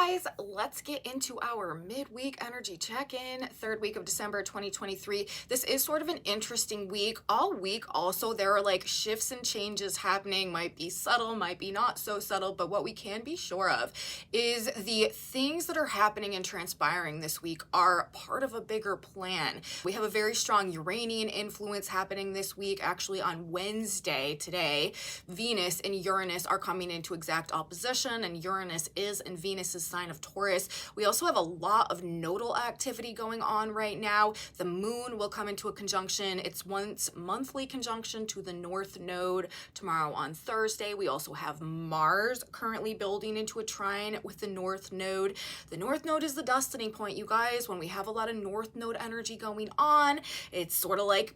guys, let's get into our midweek energy check-in, third week of December 2023. This is sort of an interesting week. All week also there are like shifts and changes happening, might be subtle, might be not so subtle, but what we can be sure of is the things that are happening and transpiring this week are part of a bigger plan. We have a very strong Uranian influence happening this week. Actually on Wednesday today, Venus and Uranus are coming into exact opposition, and Uranus is in Venus's sign of Taurus. We also have a lot of nodal activity going on right now. The moon will come into a conjunction. It's once monthly conjunction to the North Node tomorrow on Thursday. We also have Mars currently building into a trine with the North Node. The North Node is the destiny point, you guys. When we have a lot of North Node energy going on, it's sort of like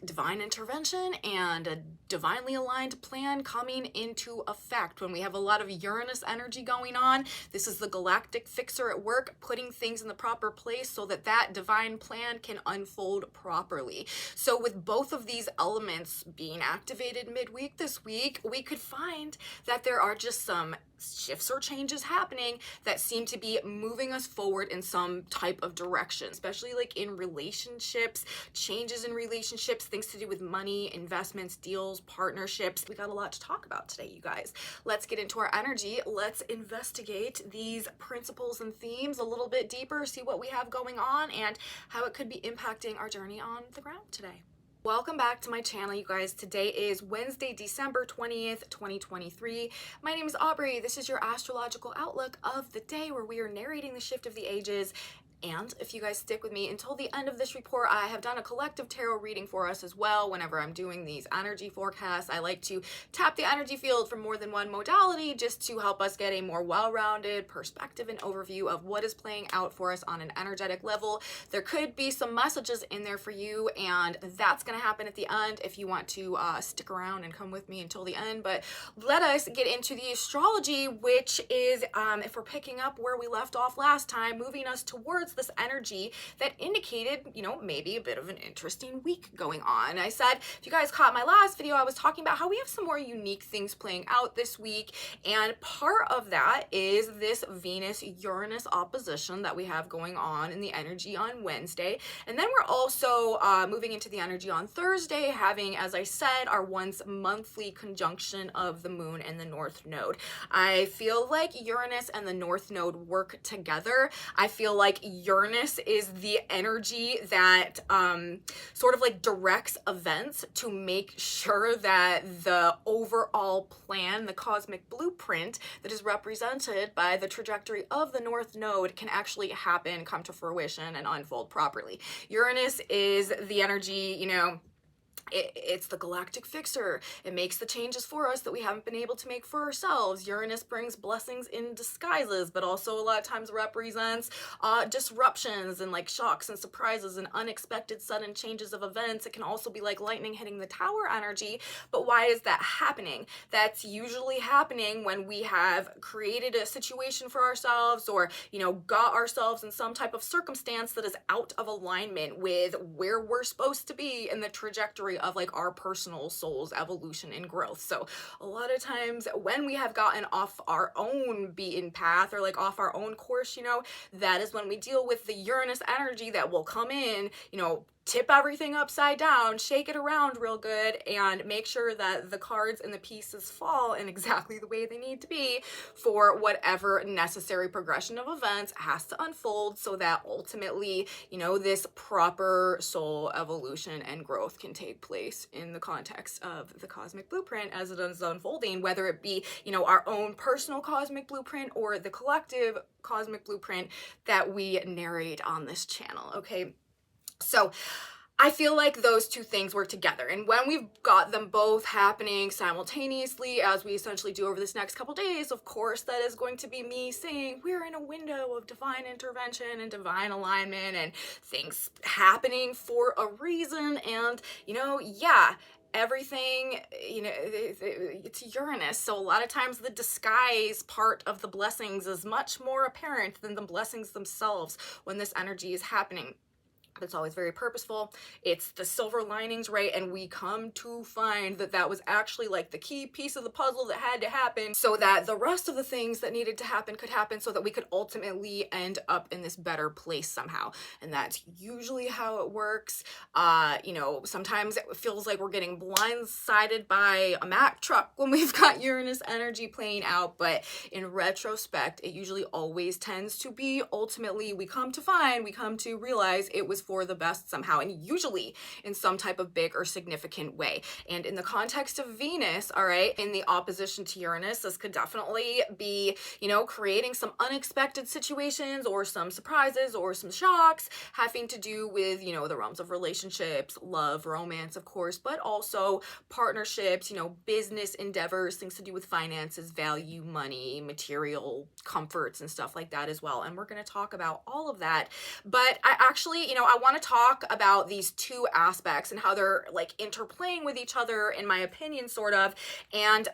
divine intervention and a divinely aligned plan coming into effect. When we have a lot of Uranus energy going on, this is the galactic fixer at work, putting things in the proper place so that that divine plan can unfold properly. So with both of these elements being activated midweek this week, we could find that there are just some shifts or changes happening that seem to be moving us forward in some type of direction, especially like in relationships, changes in relationships, things to do with money, investments, deals, partnerships. We got a lot to talk about today, you guys. Let's get into our energy. Let's investigate these principles and themes a little bit deeper, see what we have going on and how it could be impacting our journey on the ground today. Welcome back to my channel, you guys. Today is Wednesday, December 20th, 2023. My name is Aubrey. This is your astrological outlook of the day where we are narrating the shift of the ages. And if you guys stick with me until the end of this report, I have done a collective tarot reading for us as well. Whenever I'm doing these energy forecasts, I like to tap the energy field from more than one modality just to help us get a more well-rounded perspective and overview of what is playing out for us on an energetic level. There could be some messages in there for you, and that's going to happen at the end if you want to stick around and come with me until the end. But let us get into the astrology, which is, if we're picking up where we left off last time, moving us towards this energy that indicated, maybe a bit of an interesting week going on. I said, if you guys caught my last video, I was talking about how we have some more unique things playing out this week, and part of that is this Venus-Uranus opposition that we have going on in the energy on Wednesday. And then we're also moving into the energy on Thursday, having, as I said, our once monthly conjunction of the moon and the North Node. I feel like Uranus and the North Node work together. I feel like Uranus is the energy that sort of like directs events to make sure that the overall plan, the cosmic blueprint that is represented by the trajectory of the North Node can actually happen, come to fruition, and unfold properly. Uranus is the energy, it's the galactic fixer. It makes the changes for us that we haven't been able to make for ourselves. Uranus brings blessings in disguises, but also a lot of times represents disruptions and like shocks and surprises and unexpected sudden changes of events. It can also be like lightning hitting the tower energy. But why is that happening? That's usually happening when we have created a situation for ourselves or, got ourselves in some type of circumstance that is out of alignment with where we're supposed to be in the trajectory of like our personal soul's evolution and growth. So a lot of times when we have gotten off our own beaten path or like off our own course, that is when we deal with the Uranus energy that will come in, tip everything upside down, shake it around real good, and make sure that the cards and the pieces fall in exactly the way they need to be for whatever necessary progression of events has to unfold so that ultimately, this proper soul evolution and growth can take place in the context of the cosmic blueprint as it is unfolding, whether it be, our own personal cosmic blueprint or the collective cosmic blueprint that we narrate on this channel, okay? So I feel like those two things work together, and when we've got them both happening simultaneously, as we essentially do over this next couple days, of course, that is going to be me saying we're in a window of divine intervention and divine alignment and things happening for a reason. And, everything, it's Uranus. So a lot of times the disguise part of the blessings is much more apparent than the blessings themselves when this energy is happening. It's always very purposeful. It's the silver linings, right? And we come to find that that was actually like the key piece of the puzzle that had to happen so that the rest of the things that needed to happen could happen so that we could ultimately end up in this better place somehow. And that's usually how it works. You know, sometimes it feels like we're getting blindsided by a Mack truck when we've got Uranus energy playing out, but in retrospect, it usually always tends to be ultimately we come to realize it was for the best somehow, and usually in some type of big or significant way. And in the context of Venus, all right, in the opposition to Uranus, this could definitely be, you know, creating some unexpected situations or some surprises or some shocks having to do with, you know, the realms of relationships, love, romance, of course, but also partnerships, you know, business endeavors, things to do with finances, value, money, material comforts, and stuff like that as well. And we're going to talk about all of that. But I actually, you know, I want to talk about these two aspects and how they're like interplaying with each other, in my opinion, sort of. And,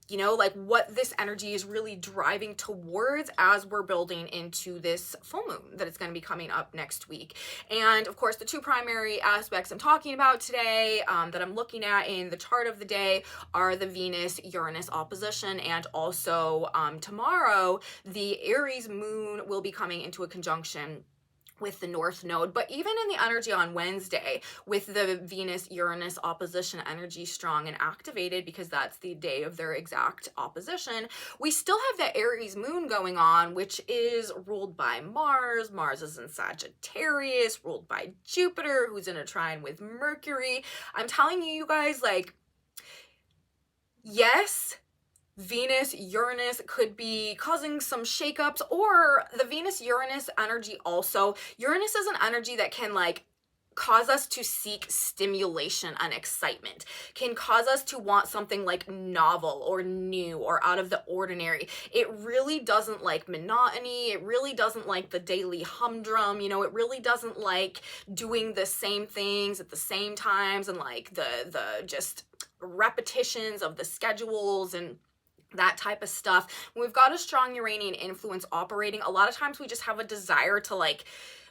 you know, like what this energy is really driving towards as we're building into this full moon that is going to be coming up next week. And of course, the two primary aspects I'm talking about today that I'm looking at in the chart of the day are the Venus-Uranus opposition, and also tomorrow, the Aries moon will be coming into a conjunction with the North Node. But even in the energy on Wednesday, with the Venus-Uranus opposition energy strong and activated, because that's the day of their exact opposition, we still have the Aries moon going on, which is ruled by Mars. Mars is in Sagittarius, ruled by Jupiter, who's in a trine with Mercury. I'm telling you, you guys, like, yes, Venus-Uranus could be causing some shakeups, or the Venus-Uranus energy also. Uranus is an energy that can like cause us to seek stimulation and excitement, can cause us to want something like novel or new or out of the ordinary. It really doesn't like monotony. It really doesn't like the daily humdrum. You know, it really doesn't like doing the same things at the same times and like the just repetitions of the schedules and that type of stuff. When we've got a strong Uranian influence operating, a lot of times we just have a desire to like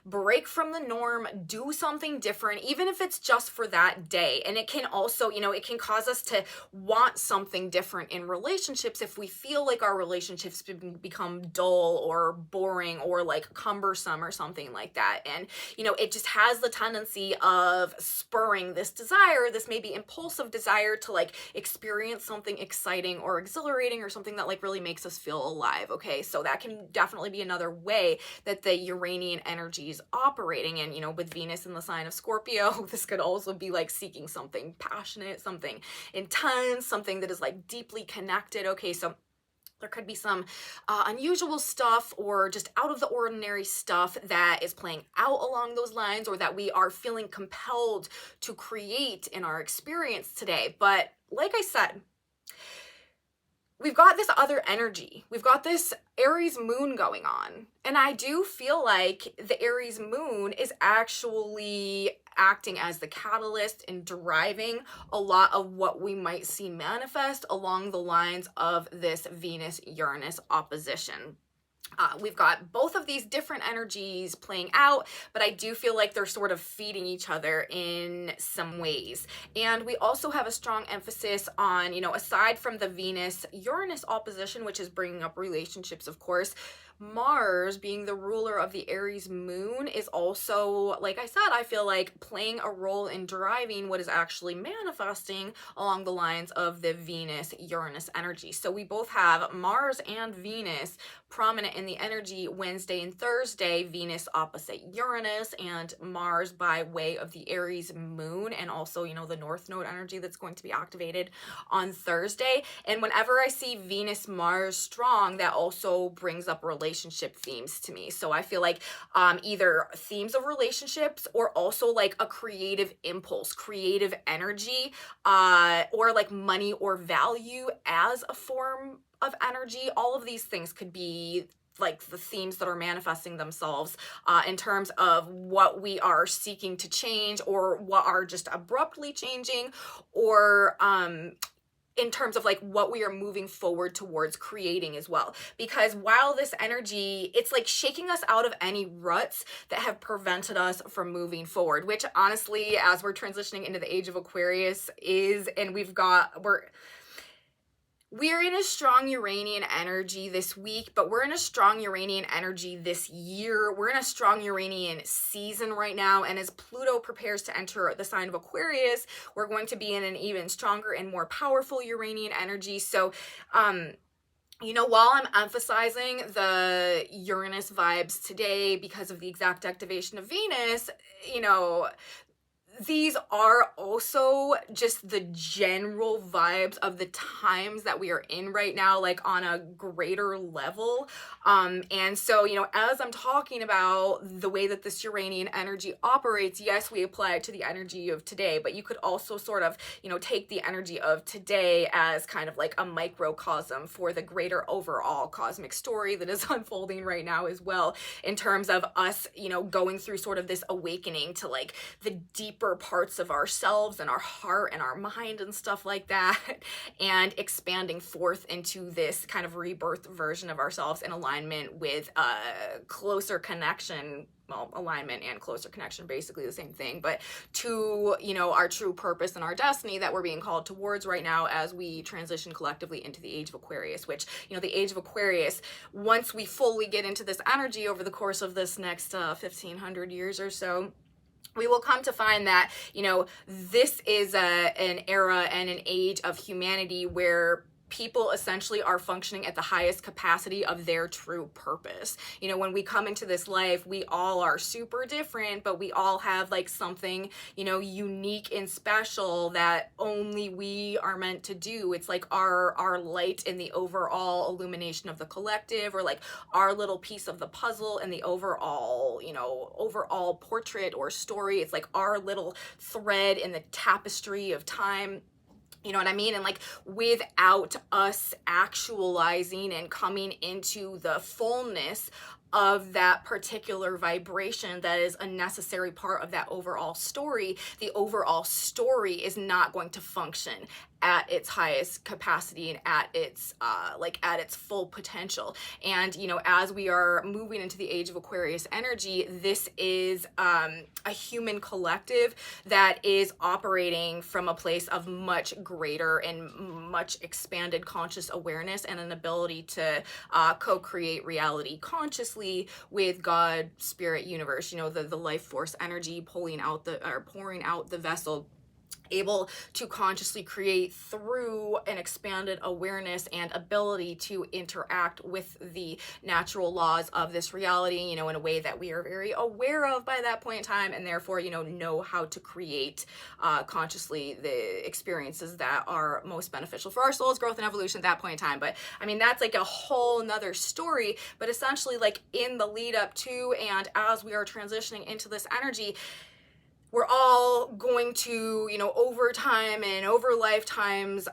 break from the norm, do something different, even if it's just for that day. And it can also, you know, it can cause us to want something different in relationships if we feel like our relationships become dull or boring or like cumbersome or something like that. And, you know, it just has the tendency of spurring this desire, this maybe impulsive desire to like experience something exciting or exhilarating or something that like really makes us feel alive. Okay, so that can definitely be another way that the Uranian energy operating. And, you know, with Venus in the sign of Scorpio, this could also be like seeking something passionate, something intense, something that is like deeply connected. Okay, so there could be some unusual stuff or just out of the ordinary stuff that is playing out along those lines, or that we are feeling compelled to create in our experience today. But like I said, we've got this other energy. We've got this Aries moon going on. And I do feel like the Aries moon is actually acting as the catalyst and driving a lot of what we might see manifest along the lines of this Venus-Uranus opposition. We've got both of these different energies playing out, but I do feel like they're sort of feeding each other in some ways. And we also have a strong emphasis on, you know, aside from the Venus-Uranus opposition, which is bringing up relationships, of course, Mars, being the ruler of the Aries moon, is also, like I said, I feel like playing a role in driving what is actually manifesting along the lines of the Venus-Uranus energy. So we both have Mars and Venus prominent in the energy Wednesday and Thursday, Venus opposite Uranus, and Mars by way of the Aries moon, and also, you know, the North Node energy that's going to be activated on Thursday. And whenever I see Venus-Mars strong, that also brings up relationship themes to me. So I feel like either themes of relationships or also like a creative impulse, creative energy, or like money or value as a form of energy. All of these things could be like the themes that are manifesting themselves in terms of what we are seeking to change, or what are just abruptly changing, or in terms of like what we are moving forward towards creating as well. Because while this energy, it's like shaking us out of any ruts that have prevented us from moving forward, which honestly, as we're transitioning into the age of Aquarius is, and we're in a strong Uranian energy this week, but we're in a strong Uranian energy this year. We're in a strong Uranian season right now. And as Pluto prepares to enter the sign of Aquarius, we're going to be in an even stronger and more powerful Uranian energy. So, while I'm emphasizing the Uranus vibes today because of the exact activation of Venus, these are also just the general vibes of the times that we are in right now, like on a greater level. And so, as I'm talking about the way that this Uranian energy operates, yes, we apply it to the energy of today, but you could also sort of, take the energy of today as kind of like a microcosm for the greater overall cosmic story that is unfolding right now as well, in terms of us, going through sort of this awakening to like the deeper parts of ourselves and our heart and our mind and stuff like that, and expanding forth into this kind of rebirth version of ourselves in alignment with closer connection. Well, alignment and closer connection, basically the same thing, but to, our true purpose and our destiny that we're being called towards right now as we transition collectively into the age of Aquarius, which, the age of Aquarius, once we fully get into this energy over the course of this next 1500 years or so, we will come to find that, this is an era and an age of humanity where people essentially are functioning at the highest capacity of their true purpose. When we come into this life, we all are super different, but we all have like something, unique and special that only we are meant to do. It's like our light in the overall illumination of the collective, or like our little piece of the puzzle in the overall, overall portrait or story. It's like our little thread in the tapestry of time. You know what I mean? And like without us actualizing and coming into the fullness of that particular vibration that is a necessary part of that overall story, the overall story is not going to function at its highest capacity and at its full potential. And as we are moving into the age of Aquarius energy, this is a human collective that is operating from a place of much greater and much expanded conscious awareness and an ability to co-create reality consciously with God, spirit, universe, the life force energy pouring out the vessel, able to consciously create through an expanded awareness and ability to interact with the natural laws of this reality, in a way that we are very aware of by that point in time, and therefore, know how to create consciously the experiences that are most beneficial for our soul's growth and evolution at that point in time. But I mean, that's like a whole nother story. But essentially, like in the lead up to and as we are transitioning into this energy, we're all going to, over time and over lifetimes,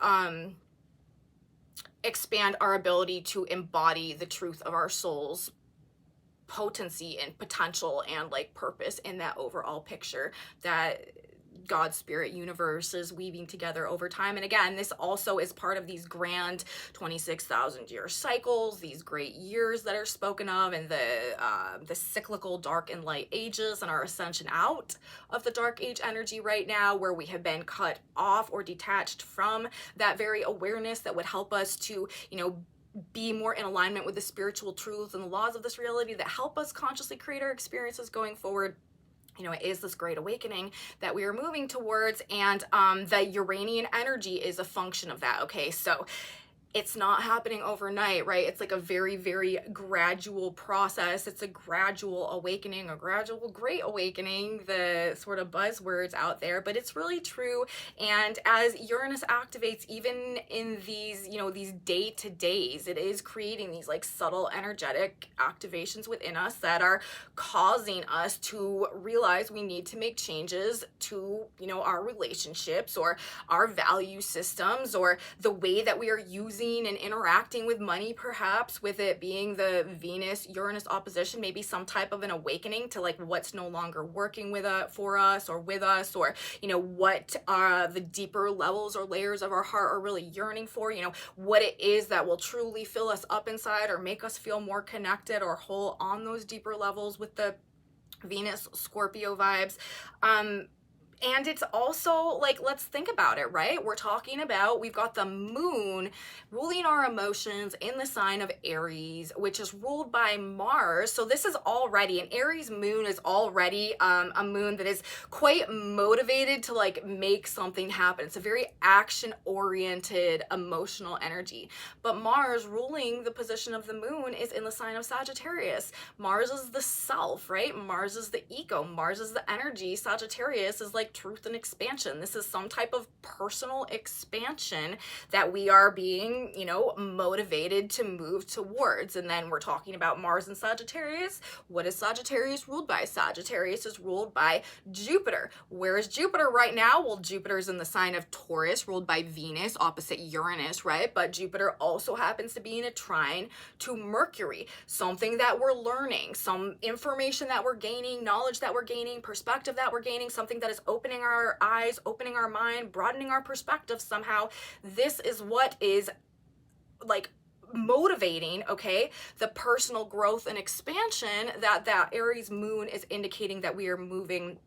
expand our ability to embody the truth of our soul's potency and potential and like purpose in that overall picture that God, spirit, universe is weaving together over time. And again, this also is part of these grand 26,000 year cycles, these great years that are spoken of, and the cyclical dark and light ages, and our ascension out of the dark age energy right now, where we have been cut off or detached from that very awareness that would help us to, be more in alignment with the spiritual truths and the laws of this reality that help us consciously create our experiences going forward. It is this great awakening that we are moving towards, and the Uranian energy is a function of that. Okay, so it's not happening overnight, right? It's like a very, very gradual process. It's a gradual awakening, a gradual great awakening, the sort of buzzwords out there, but it's really true. And as Uranus activates, even in these, these day-to-days, it is creating these like subtle energetic activations within us that are causing us to realize we need to make changes to, our relationships or our value systems or the way that we are using using and interacting with money, perhaps with it being the Venus-Uranus opposition, maybe some type of an awakening to like what's no longer working with for us or with us, or what the deeper levels or layers of our heart are really yearning for, what it is that will truly fill us up inside or make us feel more connected or whole on those deeper levels with the Venus Scorpio vibes. And it's also like, let's think about it, right? We're talking about, we've got the moon ruling our emotions in the sign of Aries, which is ruled by Mars. So this is already, an Aries moon is already a moon that is quite motivated to like make something happen. It's a very action-oriented, emotional energy. But Mars ruling the position of the moon is in the sign of Sagittarius. Mars is the self, right? Mars is the ego. Mars is the energy. Sagittarius is like truth and expansion. This is some type of personal expansion that we are being, motivated to move towards. And then we're talking about Mars and Sagittarius. What is Sagittarius ruled by? Sagittarius is ruled by Jupiter. Where is Jupiter right now? Well, Jupiter's in the sign of Taurus, ruled by Venus, opposite Uranus, right? But Jupiter also happens to be in a trine to Mercury, something that we're learning, some information that we're gaining, knowledge that we're gaining, perspective that we're gaining, something that is opening our eyes, opening our mind, broadening our perspective somehow. This is what is like motivating, okay, the personal growth and expansion that Aries moon is indicating that we are moving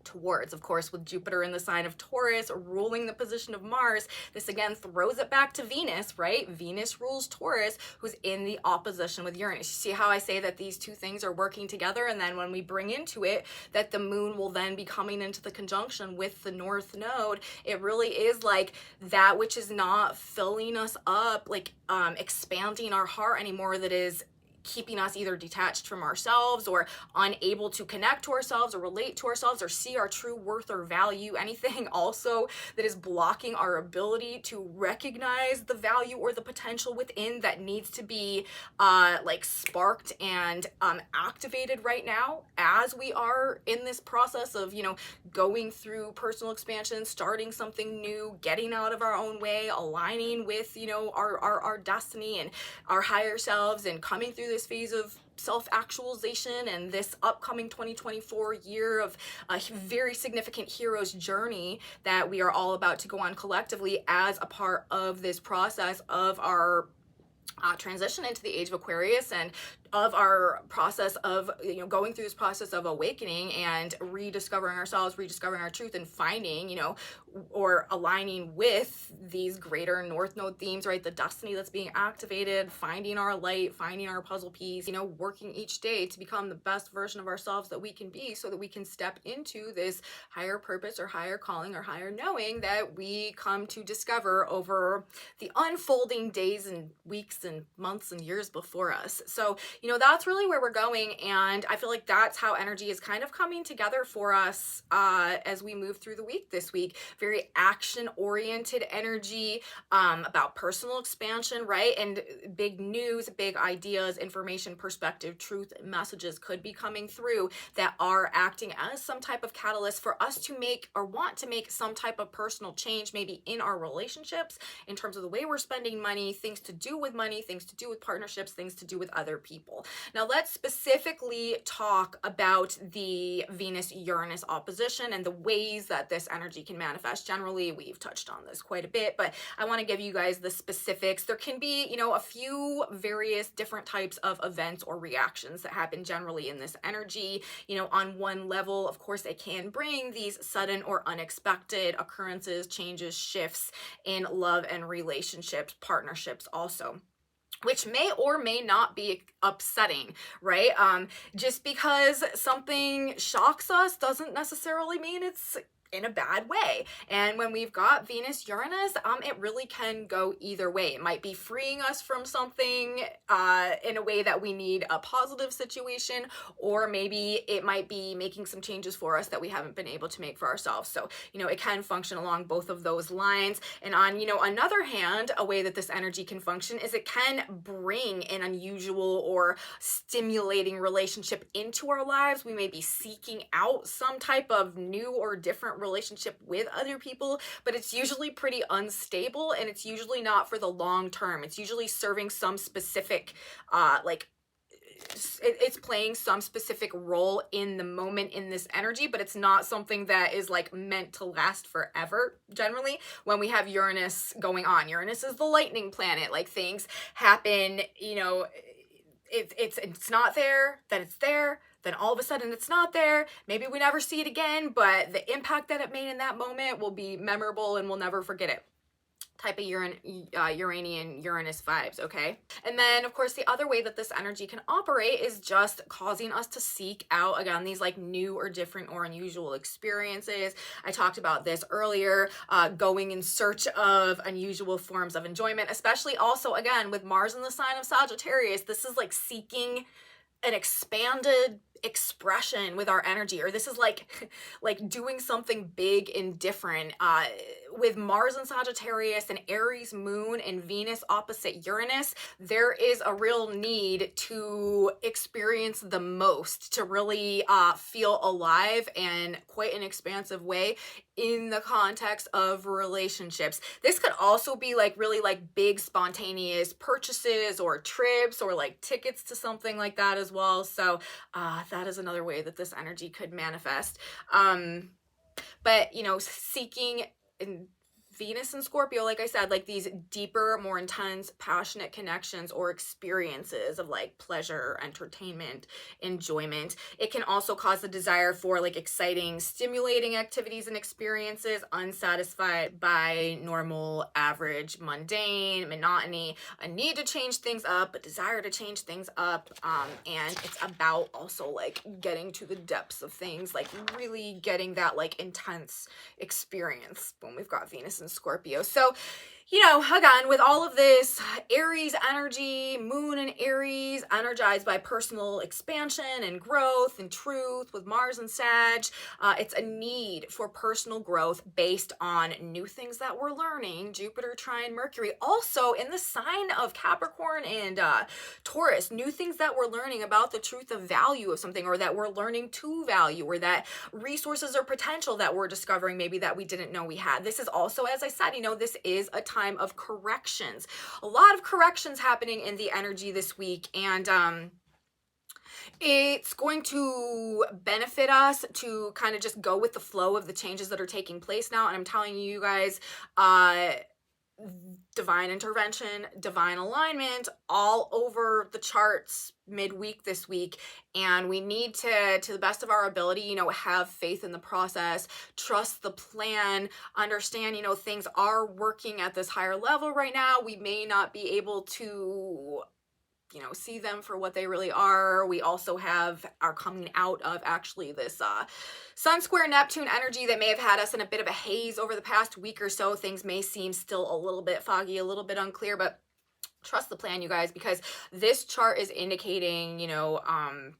towards. Of course, with Jupiter in the sign of Taurus ruling the position of Mars, this again throws it back to Venus, right? Venus rules Taurus, who's in the opposition with Uranus. You see how I say that these two things are working together, and then when we bring into it that the moon will then be coming into the conjunction with the North Node, it really is like that which is not filling us up, like expanding our heart anymore, that is keeping us either detached from ourselves or unable to connect to ourselves or relate to ourselves or see our true worth or value, anything also that is blocking our ability to recognize the value or the potential within that needs to be like sparked and activated right now as we are in this process of going through personal expansion, starting something new, getting out of our own way, aligning with our destiny and our higher selves, and coming through this phase of self-actualization and this upcoming 2024 year of a very significant hero's journey that we are all about to go on collectively as a part of this process of our transition into the age of Aquarius, and of our process of going through this process of awakening and rediscovering ourselves, rediscovering our truth, and finding or aligning with these greater North Node themes, right? The destiny that's being activated, finding our light, finding our puzzle piece, working each day to become the best version of ourselves that we can be, so that we can step into this higher purpose or higher calling or higher knowing that we come to discover over the unfolding days and weeks and months and years before us. So that's really where we're going, and I feel like that's how energy is kind of coming together for us as we move through the week this week. Very action-oriented energy, about personal expansion, right? And big news, big ideas, information, perspective, truth, messages could be coming through that are acting as some type of catalyst for us to make or want to make some type of personal change, maybe in our relationships, in terms of the way we're spending money, things to do with money, things to do with partnerships, things to do with other people. Now let's specifically talk about the Venus-Uranus opposition and the ways that this energy can manifest. Generally, we've touched on this quite a bit, but I want to give you guys the specifics. There can be, a few various different types of events or reactions that happen generally in this energy. On one level, of course, it can bring these sudden or unexpected occurrences, changes, shifts in love and relationships, partnerships also, which may or may not be upsetting, right? Just because something shocks us doesn't necessarily mean it's in a bad way. And when we've got Venus Uranus, it really can go either way. It might be freeing us from something in a way that we need a positive situation, or maybe it might be making some changes for us that we haven't been able to make for ourselves. So, it can function along both of those lines. And on, another hand, a way that this energy can function is it can bring an unusual or stimulating relationship into our lives. We may be seeking out some type of new or different relationship with other people, but it's usually pretty unstable, and it's usually not for the long term. It's usually serving some specific like it's playing some specific role in the moment in this energy, but it's not something that is like meant to last forever. Generally, when we have Uranus going on, Uranus is the lightning planet. Like, things happen, you know, it's not there, then it's there, then all of a sudden it's not there. Maybe we never see it again, but the impact that it made in that moment will be memorable and we'll never forget it. Type of Uranian Uranus vibes, okay? And then, of course, the other way that this energy can operate is just causing us to seek out, again, these like new or different or unusual experiences. I talked about this earlier, going in search of unusual forms of enjoyment, especially also, again, with Mars in the sign of Sagittarius. This is like seeking an expanded expression with our energy, or this is like doing something big and different. With Mars and Sagittarius and Aries moon and Venus opposite Uranus, there is a real need to experience the most, to really feel alive in quite an expansive way in the context of relationships. This could also be like really like big spontaneous purchases or trips or like tickets to something like that as well. So that is another way that this energy could manifest. But, you know, seeking in Venus and Scorpio, like I said, like these deeper, more intense, passionate connections or experiences of like pleasure, entertainment, enjoyment. It can also cause the desire for like exciting, stimulating activities and experiences unsatisfied by normal, average, mundane, monotony, a need to change things up, a desire to change things up. And it's about also like getting to the depths of things, like really getting that like intense experience when we've got Venus and Scorpio. So, you know, again, with all of this Aries energy, moon and Aries, energized by personal expansion and growth and truth, with Mars and Sag, it's a need for personal growth based on new things that we're learning. Jupiter trine Mercury, also in the sign of Capricorn and Taurus, new things that we're learning about the truth of value of something, or that we're learning to value, or that resources or potential that we're discovering maybe that we didn't know we had. This is also, as I said, you know, this is a time of corrections. A lot of corrections happening in the energy this week, and it's going to benefit us to kind of just go with the flow of the changes that are taking place now. And I'm telling you guys, divine intervention, divine alignment all over the charts midweek this week. And we need to the best of our ability, you know, have faith in the process, trust the plan, understand, you know, things are working at this higher level right now. We may not be able to, you know, see them for what they really are. We also are coming out of actually this Sun square Neptune energy that may have had us in a bit of a haze over the past week or so. Things may seem still a little bit foggy, a little bit unclear, but trust the plan, you guys, because this chart is indicating, you know,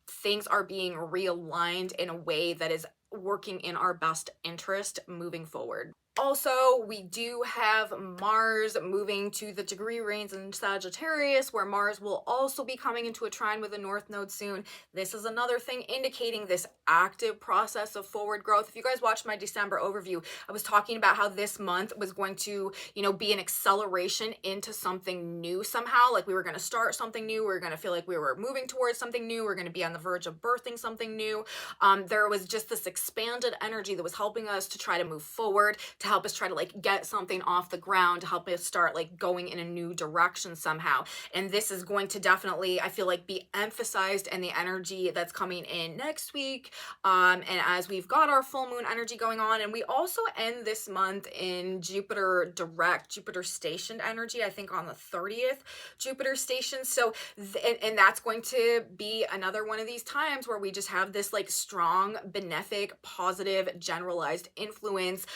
things are being realigned in a way that is working in our best interest moving forward. Also, we do have Mars moving to the degree reigns in Sagittarius, where Mars will also be coming into a trine with the North Node soon. This is another thing indicating this active process of forward growth. If you guys watched my December overview, I was talking about how this month was going to, you know, be an acceleration into something new somehow. Like we were going to start something new. We were going to feel like we were moving towards something new. We're going to be on the verge of birthing something new. There was just this expanded energy that was helping us to try to move forward, to help us try to like get something off the ground, to help us start like going in a new direction somehow. And this is going to definitely, I feel like, be emphasized in the energy that's coming in next week. And as we've got our full moon energy going on, and we also end this month in Jupiter direct, Jupiter stationed energy, I think on the 30th, Jupiter station. So, and that's going to be another one of these times where we just have this like strong, benefic, positive, generalized influence,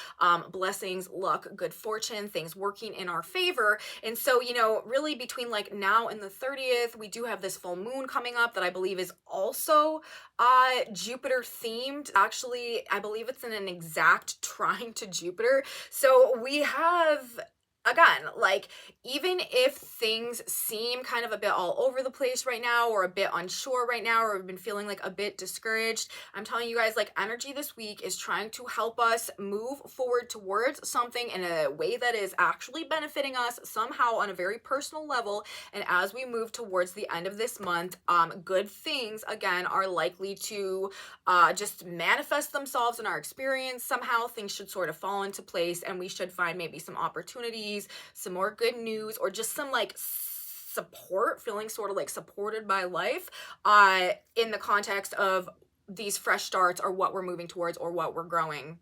blessings, luck, good fortune, things working in our favor. And so, you know, really between like now and the 30th, we do have this full moon coming up that I believe is also Jupiter themed. Actually, I believe it's in an exact trine to Jupiter. So we have again, like, even if things seem kind of a bit all over the place right now, or a bit unsure right now, or we've been feeling like a bit discouraged, I'm telling you guys, like, energy this week is trying to help us move forward towards something in a way that is actually benefiting us somehow on a very personal level. And as we move towards the end of this month, good things again are likely to just manifest themselves in our experience. Somehow things should sort of fall into place, and we should find maybe some opportunities, some more good news, or just some like support, feeling sort of like supported by life in the context of these fresh starts, or what we're moving towards, or what we're growing,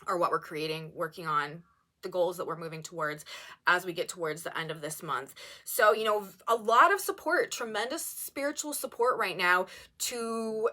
or what we're creating, working on, the goals that we're moving towards as we get towards the end of this month. So, you know, a lot of support, tremendous spiritual support right now to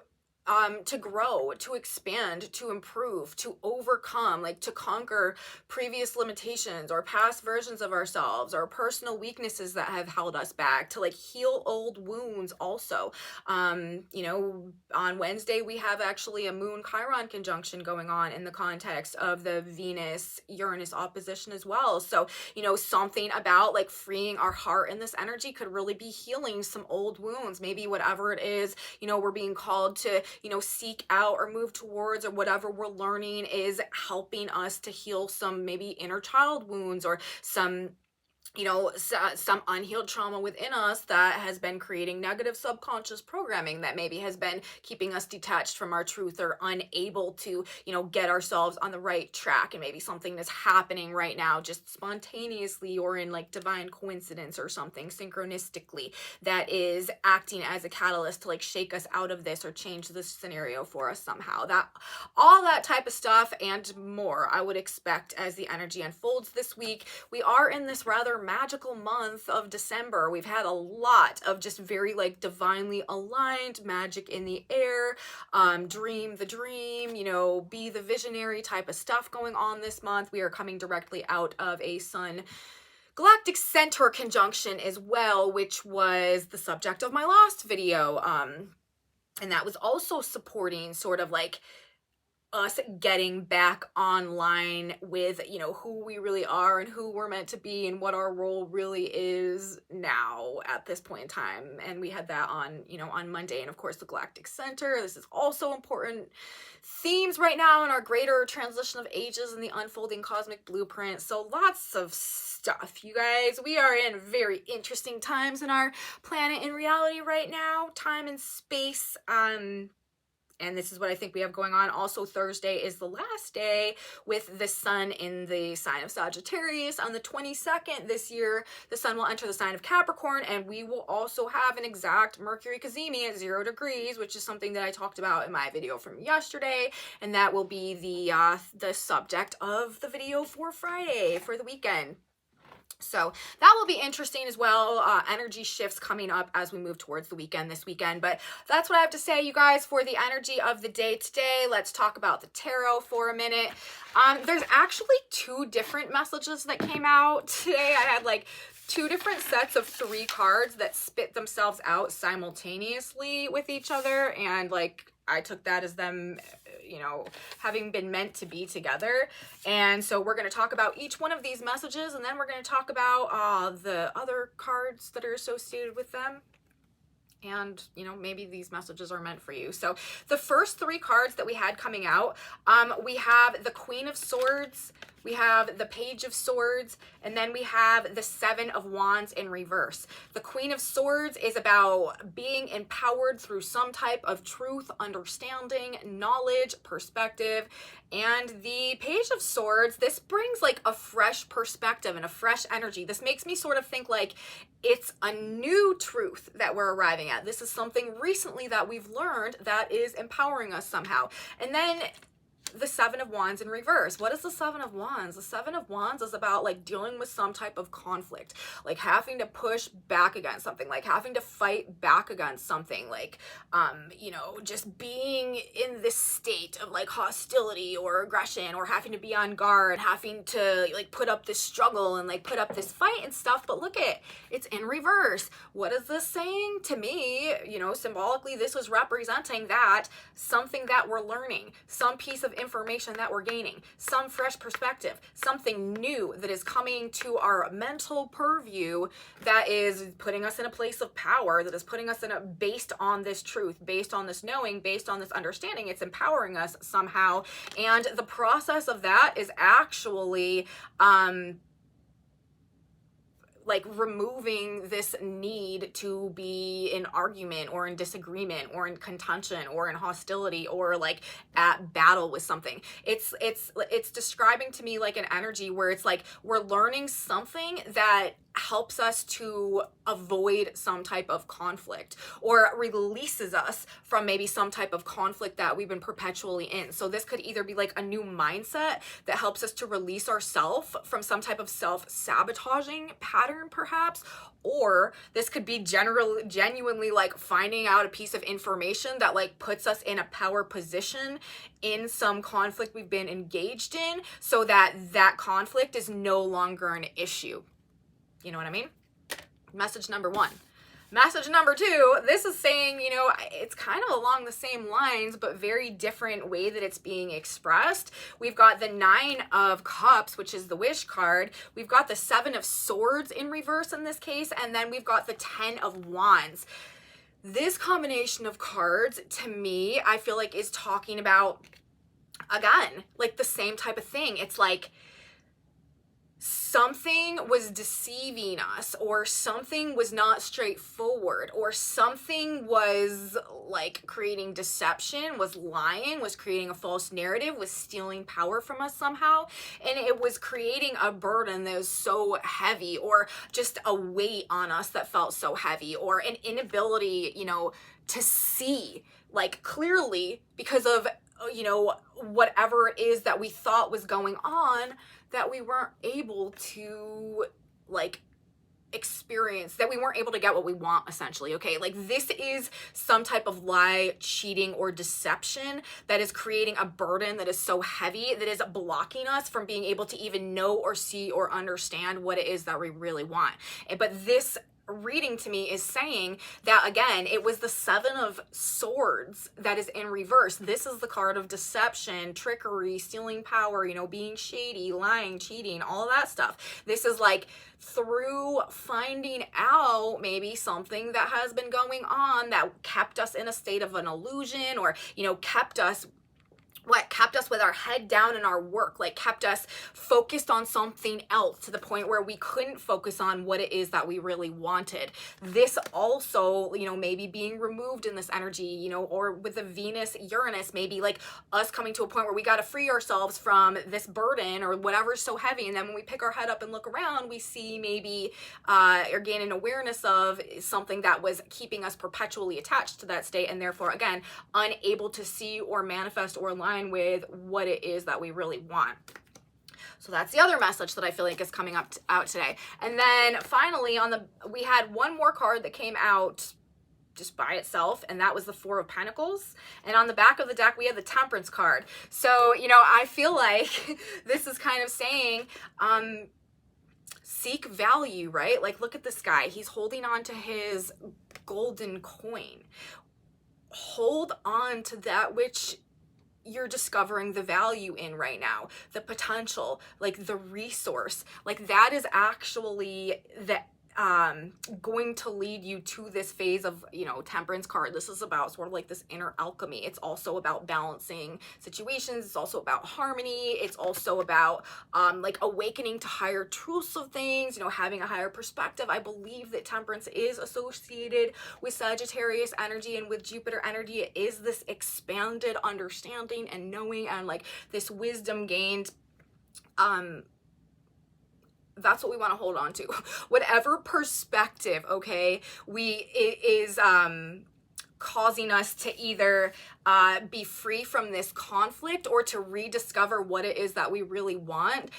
grow, to expand, to improve, to overcome, like to conquer previous limitations or past versions of ourselves, or personal weaknesses that have held us back, to like heal old wounds also. You know, on Wednesday, we have actually a Moon Chiron conjunction going on in the context of the Venus-Uranus opposition as well. So, you know, something about like freeing our heart in this energy could really be healing some old wounds. Maybe whatever it is, you know, we're being called to, you know, seek out or move towards, or whatever we're learning is helping us to heal some maybe inner child wounds, or some, you know, some unhealed trauma within us that has been creating negative subconscious programming that maybe has been keeping us detached from our truth, or unable to, you know, get ourselves on the right track. And maybe something is happening right now just spontaneously, or in like divine coincidence or something synchronistically, that is acting as a catalyst to like shake us out of this, or change this scenario for us somehow. That all that type of stuff and more I would expect as the energy unfolds this week. We are in this rather magical month of December. We've had a lot of just very like divinely aligned magic in the air, dream the dream, you know, be the visionary type of stuff going on this month. We are coming directly out of a Sun galactic center conjunction as well, which was the subject of my last video. And that was also supporting sort of like us getting back online with, you know, who we really are, and who we're meant to be, and what our role really is now at this point in time. And we had that on, you know, on Monday. And of course, the Galactic Center, this is also important themes right now in our greater transition of ages and the unfolding cosmic blueprint. So lots of stuff, you guys. We are in very interesting times in our planet in reality right now, time and space. And this is what I think we have going on. Also, Thursday is the last day with the Sun in the sign of Sagittarius. On the 22nd this year, the Sun will enter the sign of Capricorn, and we will also have an exact Mercury cazimi at 0 degrees, which is something that I talked about in my video from yesterday, and that will be the subject of the video for Friday, for the weekend. So that will be interesting as well. Energy shifts coming up as we move towards the weekend this weekend. But that's what I have to say, you guys, for the energy of the day today. Let's talk about the tarot for a minute. There's actually 2 different messages that came out today. I had like 2 different sets of 3 cards that spit themselves out simultaneously with each other. And like, I took that as them, you know, having been meant to be together. And so we're going to talk about each one of these messages, and then we're going to talk about the other cards that are associated with them. And, you know, maybe these messages are meant for you. So the first 3 cards that we had coming out, we have the Queen of Swords, we have the Page of Swords, and then we have the 7 of Wands in reverse. The Queen of Swords is about being empowered through some type of truth, understanding, knowledge, perspective. And the Page of Swords, this brings like a fresh perspective and a fresh energy. This makes me sort of think like it's a new truth that we're arriving at. This is something recently that we've learned that is empowering us somehow. And then the 7 of Wands in reverse. What is the 7 of Wands? The 7 of Wands is about like dealing with some type of conflict, like having to push back against something, like having to fight back against something, like, you know, just being in this state of like hostility or aggression, or having to be on guard, having to like put up this struggle and like put up this fight and stuff. But look at, it's in reverse. What is this saying to me? You know, symbolically, this was representing that something that we're learning, some piece of information that we're gaining, some fresh perspective, something new that is coming to our mental purview that is putting us in a place of power, that is putting us in a, based on this truth, based on this knowing, based on this understanding, it's empowering us somehow. And the process of that is actually, like removing this need to be in argument or in disagreement or in contention or in hostility or like at battle with something. It's describing to me like an energy where it's like we're learning something that helps us to avoid some type of conflict or releases us from maybe some type of conflict that we've been perpetually in. So this could either be like a new mindset that helps us to release ourselves from some type of self-sabotaging pattern perhaps, or this could be genuinely like finding out a piece of information that like puts us in a power position in some conflict we've been engaged in so that that conflict is no longer an issue. You know what I mean? Message number 1. Message number 2, this is saying, you know, it's kind of along the same lines, but very different way that it's being expressed. We've got the 9 of Cups, which is the Wish card. We've got the 7 of Swords in reverse in this case, and then we've got the 10 of Wands. This combination of cards, to me, I feel like is talking about, again, like the same type of thing. It's like, something was deceiving us, or something was not straightforward, or something was like creating deception, was lying, was creating a false narrative, was stealing power from us somehow, and it was creating a burden that was so heavy, or just a weight on us that felt so heavy, or an inability, you know, to see like clearly because of, you know, whatever it is that we thought was going on, that we weren't able to like experience, that we weren't able to get what we want essentially. Okay, like this is some type of lie, cheating, or deception that is creating a burden that is so heavy that is blocking us from being able to even know or see or understand what it is that we really want. But this reading to me is saying that, again, it was the 7 of Swords that is in reverse. This is the card of deception, trickery, stealing power, you know, being shady, lying, cheating, all that stuff. This is like through finding out maybe something that has been going on that kept us in a state of an illusion, or, you know, kept us with our head down in our work, like kept us focused on something else to the point where we couldn't focus on what it is that we really wanted. This also, you know, maybe being removed in this energy, you know, or with the Venus Uranus, maybe like us coming to a point where we got to free ourselves from this burden or whatever's so heavy. And then when we pick our head up and look around, we see maybe or gain an awareness of something that was keeping us perpetually attached to that state, and therefore, again, unable to see or manifest or align with what it is that we really want. So that's the other message that I feel like is coming out today. And then finally, we had one more card that came out just by itself, and that was the 4 of Pentacles. And on the back of the deck, we have the Temperance card. So, you know, I feel like this is kind of saying, seek value, right? Like, look at this guy. He's holding on to his golden coin. Hold on to that which you're discovering the value in right now, the potential, like the resource, like that is actually the going to lead you to this phase of, you know, Temperance card. This is about sort of like this inner alchemy. It's also about balancing situations. It's also about harmony. It's also about like awakening to higher truths of things, you know, having a higher perspective. I believe that Temperance is associated with Sagittarius energy and with Jupiter energy. It is this expanded understanding and knowing and like this wisdom gained. That's what we want to hold on to. Whatever perspective, okay, is causing us to either be free from this conflict or to rediscover what it is that we really want,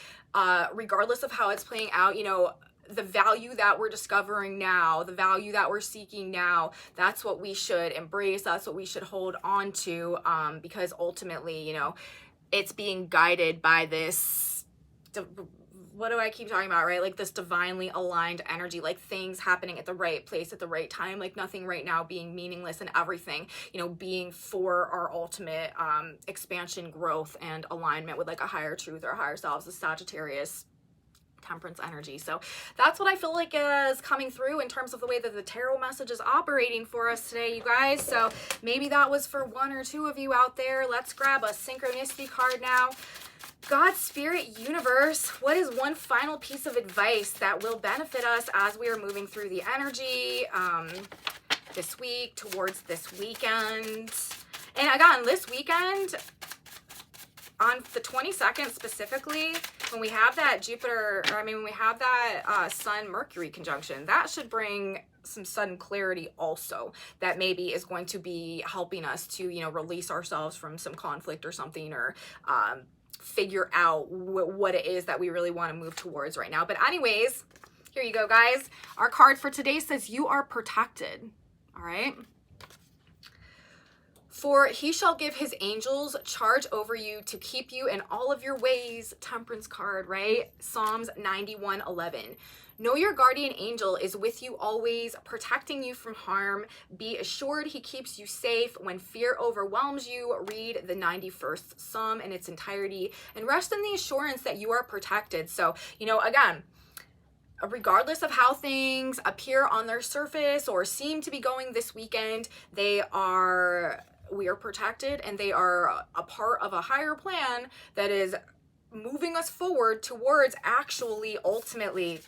regardless of how it's playing out, you know, the value that we're discovering now, the value that we're seeking now, that's what we should embrace. That's what we should hold on to, because ultimately, you know, it's being guided by this what do I keep talking about, right? Like this divinely aligned energy, like things happening at the right place at the right time, like nothing right now being meaningless and everything, you know, being for our ultimate expansion, growth, and alignment with like a higher truth or higher selves, the Sagittarius Temperance energy. So that's what I feel like is coming through in terms of the way that the tarot message is operating for us today, you guys. So maybe that was for one or two of you out there. Let's grab a synchronicity card now. God, Spirit, Universe, what is one final piece of advice that will benefit us as we are moving through the energy this week towards this weekend? And again, this weekend, on the 22nd specifically, when we have that when we have that Sun-Mercury conjunction, that should bring some sudden clarity also that maybe is going to be helping us to, you know, release ourselves from some conflict or something, or figure out what it is that we really want to move towards right now. But anyways, here you go, guys. Our card for today says you are protected. All right. For he shall give his angels charge over you to keep you in all of your ways. Temperance card, right? Psalms 91:11. Know your guardian angel is with you always, protecting you from harm. Be assured he keeps you safe when fear overwhelms you. Read the 91st Psalm in its entirety and rest in the assurance that you are protected. So, you know, again, regardless of how things appear on their surface or seem to be going this weekend, we are protected, and they are a part of a higher plan that is moving us forward towards actually ultimately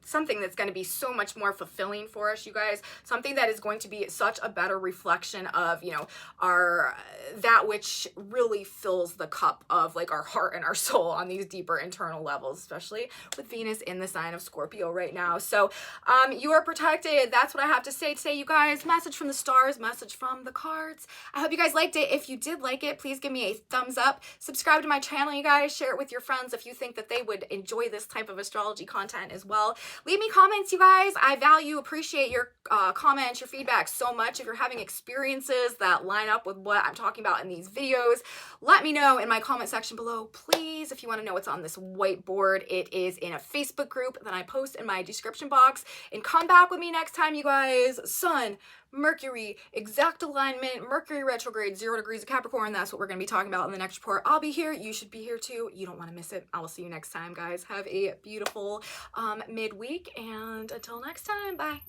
something that's going to be so much more fulfilling for us, you guys. Something that is going to be such a better reflection of, you know, that which really fills the cup of like our heart and our soul on these deeper internal levels, especially with Venus in the sign of Scorpio right now. So you are protected. That's what I have to say today, you guys. Message from the stars, message from the cards. I hope you guys liked it. If you did like it, please give me a thumbs up. Subscribe to my channel, you guys. Share it with your friends if you think that they would enjoy this type of astrology content as well. Leave me comments, you guys. I appreciate your comments, your feedback so much. If you're having experiences that line up with what I'm talking about in these videos, let me know in my comment section below, please. If you want to know what's on this whiteboard, it is in a Facebook group that I post in my description box. And come back with me next time, you guys. Sun, Mercury, exact alignment, Mercury retrograde, 0 degrees of Capricorn. That's what we're going to be talking about in the next report. I'll be here. You should be here too. You don't want to miss it. I will see you next time, guys. Have a beautiful midweek, and until next time, bye.